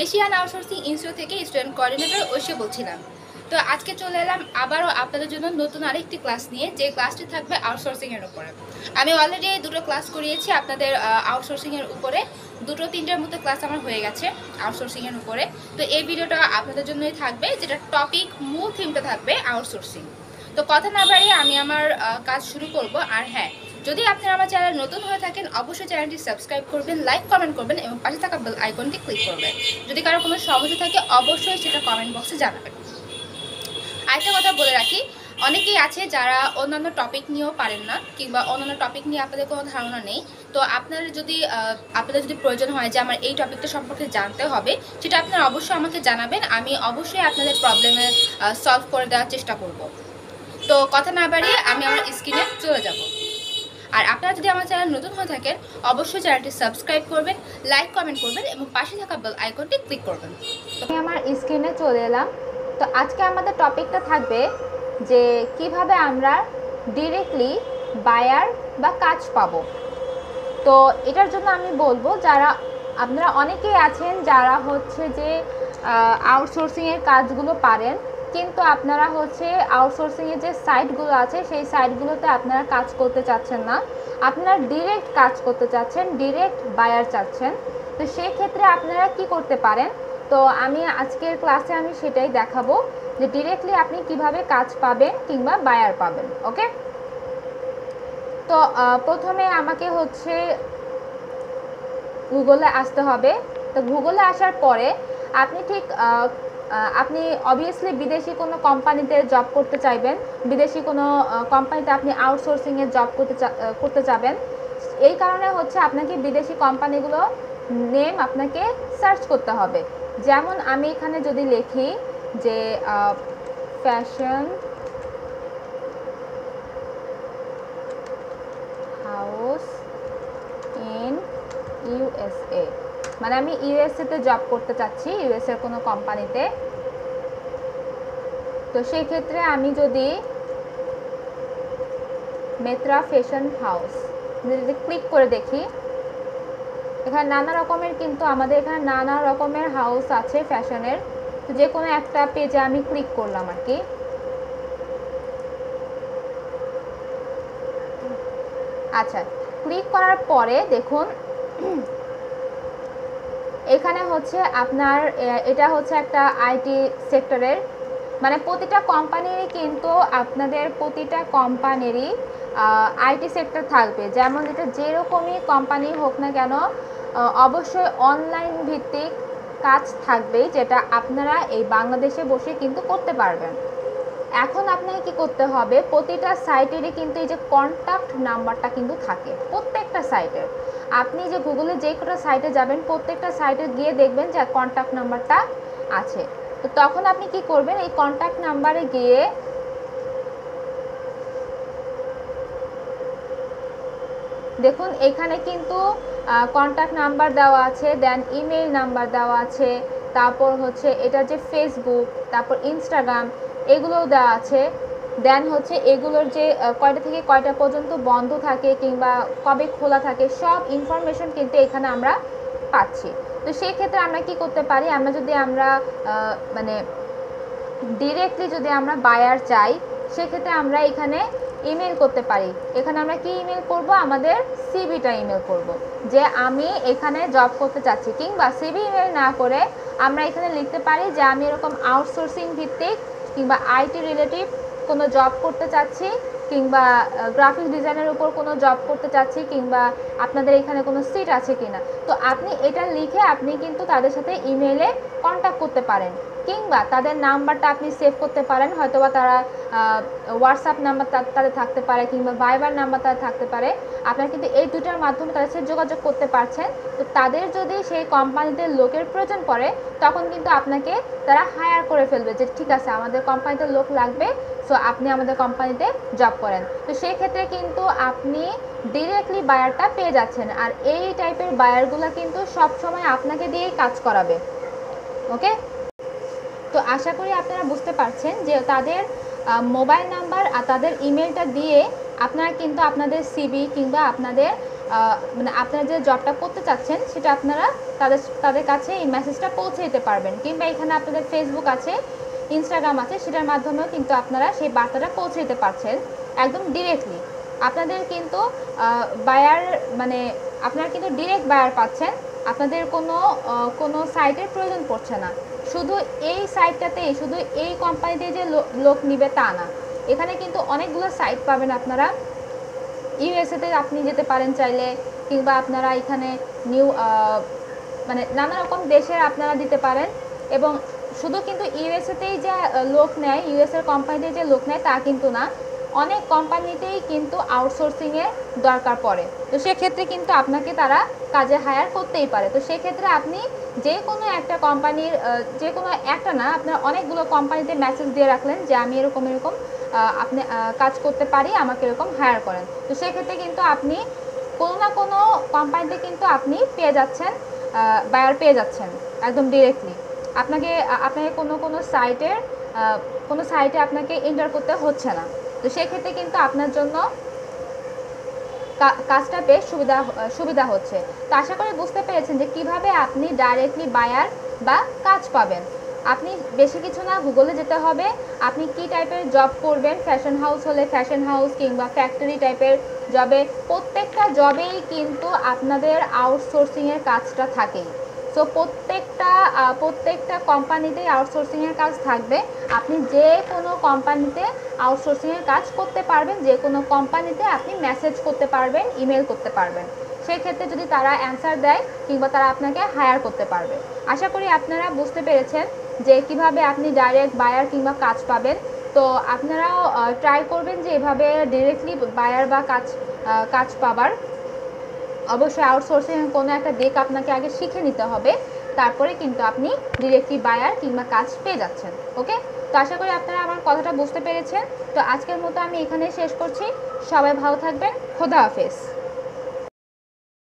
Asian outsourcing institute থেকে student coordinator Oishi বলছিলাম। তো আজকে চলে এলাম আবারও আপনাদের জন্য নতুন আরেকটি ক্লাস নিয়ে, যে ক্লাসটি থাকবে আউটসোর্সিংয়ের উপরে। আমি অলরেডি দুটো ক্লাস করিয়েছি আপনাদের আউটসোর্সিংয়ের উপরে, দুটো তিনটার মতো ক্লাস আমার হয়ে গেছে আউটসোর্সিংয়ের উপরে। তো এই ভিডিওটা আপনাদের জন্যই থাকবে, যেটা টপিক মূল থিমটা থাকবে আউটসোর্সিং। তো কথা না বাড়িয়ে আমি আমার কাজ শুরু করব। আর হ্যাঁ, যদি আপনারা আমার চ্যানেল নতুন হয়ে থাকেন অবশ্যই চ্যানেলটি সাবস্ক্রাইব করবেন, লাইক কমেন্ট করবেন এবং পাশে থাকা বেল আইকনটি ক্লিক করবেন। যদি কারো কোনো সমস্যা থাকে অবশ্যই সেটা কমেন্ট বক্সে জানাবেন। আরেকটা কথা বলে রাখি, অনেকেই আছে যারা অন্যান্য টপিক নিয়েও পারেন না, কিংবা অন্যান্য টপিক নিয়ে আপনাদের কোনো ধারণা নেই। তো আপনাদের যদি প্রয়োজন হয় যে আমার এই টপিকটা সম্পর্কে জানতে হবে, সেটা আপনারা অবশ্যই আমাকে জানাবেন। আমি অবশ্যই আপনাদের প্রবলেমে সলভ করে দেওয়ার চেষ্টা করব। তো কথা না বাড়িয়ে আমি আমার স্ক্রিনে চলে যাব। আর আপনারা যদি আমার চ্যানেল নতুন হয়ে থাকেন অবশ্যই চ্যানেলটি সাবস্ক্রাইব করবেন, লাইক কমেন্ট করবেন এবং পাশে থাকা বেল আইকনটি ক্লিক করবেন। আমি আমার স্ক্রিনে চলে এলাম। তো আজকে আমাদের টপিকটা থাকবে যে কিভাবে আমরা ডিরেক্টলি বায়ার বা কাজ পাবো। তো এটার জন্য আমি বলবো, আপনারা অনেকেই আছেন যারা হচ্ছে যে আউটসোর্সিংয়ের কাজগুলো পারেন, কিন্তু আপনারা হচ্ছে আউটসোর্সিংয়ের যে সাইটগুলো আছে সেই সাইটগুলোতে আপনারা কাজ করতে চাচ্ছেন না, আপনারা ডিরেক্ট কাজ করতে চাচ্ছেন, ডিরেক্ট বায়ার চাচ্ছেন। তো সেই ক্ষেত্রে আপনারা কি করতে পারেন, তো আমি আজকের ক্লাসে আমি সেটাই দেখাবো যে ডিরেক্টলি আপনি কিভাবে কাজ পাবেন কিংবা বায়ার পাবেন। ওকে, তো প্রথমে আমাকে হচ্ছে গুগলে আসতে হবে। তো গুগলে আসার পরে আপনি অবভিয়াসলি বিদেশি কোনো কোম্পানিতে জব করতে চাইবেন, বিদেশি কোনো কোম্পানিতে আপনি আউটসোর্সিংয়ে জব করতে চাবেন। এই কারণে হচ্ছে আপনাকে বিদেশি কোম্পানিগুলো নেম আপনাকে সার্চ করতে হবে। যেমন আমি এখানে যদি লিখি যে ফ্যাশন হাউস ইন ইউএসএ, মানে আমি ইউএসএতে জব করতে চাচ্ছি, ইউএসএর কোনো কোম্পানিতে। তো সেই ক্ষেত্রে আমি যদি মেত্রা ফ্যাশন হাউস যদি ক্লিক করে দেখি, এখানে নানা রকমের আমাদের এখানে নানা রকমের হাউস আছে ফ্যাশনের। তো যে কোনো একটা পেজে আমি ক্লিক করলাম আর কি। আচ্ছা, ক্লিক করার পরে দেখুন এখানে হচ্ছে আপনার এটা হচ্ছে একটা আইটি সেক্টরের, মানে প্রতিটা কোম্পানিরই কিন্তু আপনাদের প্রতিটা কোম্পানিরই আইটি সেক্টর থাকবে। যেমন এটা যেরকমই কোম্পানি হোক না কেন অবশ্যই অনলাইন ভিত্তিক কাজ থাকবে, যেটা আপনারা এই বাংলাদেশে বসে কিন্তু করতে পারবেন। এখন আপনাকে কি করতে হবে, প্রতিটা সাইটেরই কিন্তু এই যে কন্ট্যাক্ট নাম্বারটা কিন্তু থাকে প্রত্যেকটা সাইটের। আপনি যে গুগলে যে কটা সাইটে যাবেন প্রত্যেকটা সাইটে গিয়ে দেখবেন যে কন্ট্যাক্ট নাম্বারটা আছে। তো তখন আপনি কি করবেন, এই কন্ট্যাক্ট নাম্বারে গিয়ে দেখুন এখানে কিন্তু কন্ট্যাক্ট নাম্বার দেওয়া আছে, দেন ইমেল নাম্বার দেওয়া আছে, তারপর হচ্ছে এটা যে ফেসবুক, তারপর ইনস্টাগ্রাম এগুলোও দেওয়া আছে। দেন হচ্ছে এগুলোর যে কয়টা থেকে কয়টা পর্যন্ত বন্ধ থাকে কিংবা কবে খোলা থাকে সব ইনফরমেশন কিন্তু এখানে আমরা পাচ্ছি। তো সেই ক্ষেত্রে আমরা কি করতে পারি, আমরা মানে ডিরেক্টলি যদি আমরা বায়ার চাই সেক্ষেত্রে আমরা এখানে ইমেল করতে পারি। এখানে আমরা কি ইমেল করব, আমাদের সিভিটা ইমেল করব যে আমি এখানে জব করতে চাচ্ছি, কিংবা সিভি ইমেল না করে আমরা এখানে লিখতে পারি যে আমি এরকম আউটসোর্সিং ভিত্তিক কিংবা আইটি রিলেটিভ কোনো জব করতে চাচ্ছি, কিংবা গ্রাফিক ডিজাইনের উপর কোনো জব করতে চাচ্ছি, কিংবা আপনাদের এখানে কোনো সিট আছে কিনা। তো আপনি এটা লিখে আপনি কিন্তু তাদের সাথে ইমেলে কন্ট্যাক্ট করতে পারেন, কিংবা তাদের নাম্বারটা আপনি সেভ করতে পারেন। হয়তোবা তারা হোয়াটসঅ্যাপ নাম্বার তাদের থাকতে পারে, কিংবা ভাইবার নাম্বার তাদের থাকতে পারে। আপনারা কিন্তু এই দুটার মাধ্যমে তাদের সাথে যোগাযোগ করতে পারছেন। তো তাদের যদি সেই কোম্পানিতে লোকের প্রয়োজন পড়ে তখন কিন্তু আপনাকে তারা হায়ার করে ফেলবে যে ঠিক আছে আমাদের কোম্পানিতে লোক লাগবে, সো আপনি আমাদের কোম্পানিতে জব করেন। তো সেই ক্ষেত্রে কিন্তু আপনি ডিরেক্টলি বায়ারটা পেয়ে যাচ্ছেন। আর এই টাইপের বায়ারগুলো কিন্তু সবসময় আপনাকে দিয়েই কাজ করাবে। ওকে, তো আশা করি আপনারা বুঝতে পারছেন যে তাদের মোবাইল নাম্বার আর তাদের ইমেলটা দিয়ে আপনারা কিন্তু আপনাদের সিভি কিংবা আপনাদের মানে আপনারা যে জবটা করতে চাচ্ছেন সেটা আপনারা তাদের কাছে এই মেসেজটা পৌঁছে দিতে পারবেন, কিংবা এখানে আপনাদের ফেসবুক আছে, ইনস্টাগ্রাম আছে, সেটার মাধ্যমেও কিন্তু আপনারা সেই বার্তাটা পৌঁছে দিতে পারছেন একদম ডিরেক্টলি। আপনাদের কিন্তু বায়ার মানে আপনারা কিন্তু ডিরেক্ট বায়ার পাচ্ছেন, আপনাদের কোনো সাইটের প্রয়োজন পড়ছে না। শুধু এই সাইটটাতেই, শুধু এই কোম্পানিতে যে লোক নিবে তা না, এখানে কিন্তু অনেকগুলো সাইট পাবেন আপনারা। ইউএসএতে আপনি যেতে পারেন চাইলে, কিংবা আপনারা এখানে মানে নানা রকম দেশের আপনারা দিতে পারেন। এবং শুধু কিন্তু ইউএসএতেই যে লোক নেয়, ইউএসএর কোম্পানিতে যে লোক নেয় তা কিন্তু না, অনেক কোম্পানিতেই কিন্তু আউটসোর্সিংয়ের দরকার পড়ে। তো সেক্ষেত্রে কিন্তু আপনাকে তারা কাজে হায়ার করতেই পারে। তো সেক্ষেত্রে আপনি যে কোনো একটা কোম্পানির, যে কোনো একটা না, আপনার অনেকগুলো কোম্পানিতে মেসেজ দিয়ে রাখলেন যে আমি এরকম আপনি কাজ করতে পারি, আমাকে এরকম হায়ার করেন। তো সেক্ষেত্রে কিন্তু আপনি কোনো না কোনো কোম্পানিতে কিন্তু আপনি পেয়ে যাচ্ছেন, বায়ার পেয়ে যাচ্ছেন একদম ডিরেক্টলি। আপনাকে কোনো সাইটে আপনাকে এন্টার করতে হচ্ছে না। তো সেক্ষেত্রে কিন্তু আপনার জন্য কাজটা বেশ সুবিধা হচ্ছে। তো আশা করি বুঝতে পেরেছেন যে কিভাবে আপনি ডাইরেক্টলি বায়ার বা কাজ পাবেন। আপনি বেশি কিছু না, গুগলে যেতে হবে, আপনি কি টাইপের জব করবেন, ফ্যাশন হাউস হলে ফ্যাশন হাউস, কিংবা ফ্যাক্টরি টাইপের জবে, প্রত্যেকটা জবেই কিন্তু আপনাদের আউটসোর্সিংয়ের কাজটা থাকেই। সো প্রত্যেকটা কোম্পানিতেই আউটসোর্সিংয়ের কাজ থাকবে। আপনি যে কোনো কোম্পানিতে আউটসোর্সিংয়ের কাজ করতে পারবেন, যে কোনো কোম্পানিতে আপনি মেসেজ করতে পারবেন, ইমেল করতে পারবেন। সেক্ষেত্রে যদি তারা অ্যান্সার দেয়, কিংবা তারা আপনাকে হায়ার করতে পারবে। আশা করি আপনারা বুঝতে পেরেছেন যে কিভাবে আপনি ডাইরেক্ট বায়ার কিংবা কাজ পাবেন। তো আপনারাও ট্রাই করবেন যে এভাবে ডিরেক্টলি বায়ার বা কাজ পাবার। অবশ্যই আউটসোর্সিং কোনো একটা দিক আপনাকে আগে শিখে নিতে হবে, তারপরে কিন্তু আপনি ডিরেক্টলি বায়ার কিংবা কাজ পেয়ে যাচ্ছেন। ওকে, তো আশা করি আপনারা আমার কথাটা বুঝতে পেরেছেন। তো আজকের মতো আমি এখানে শেষ করছি। সবাই ভালো থাকবেন। খোদা হাফেজ।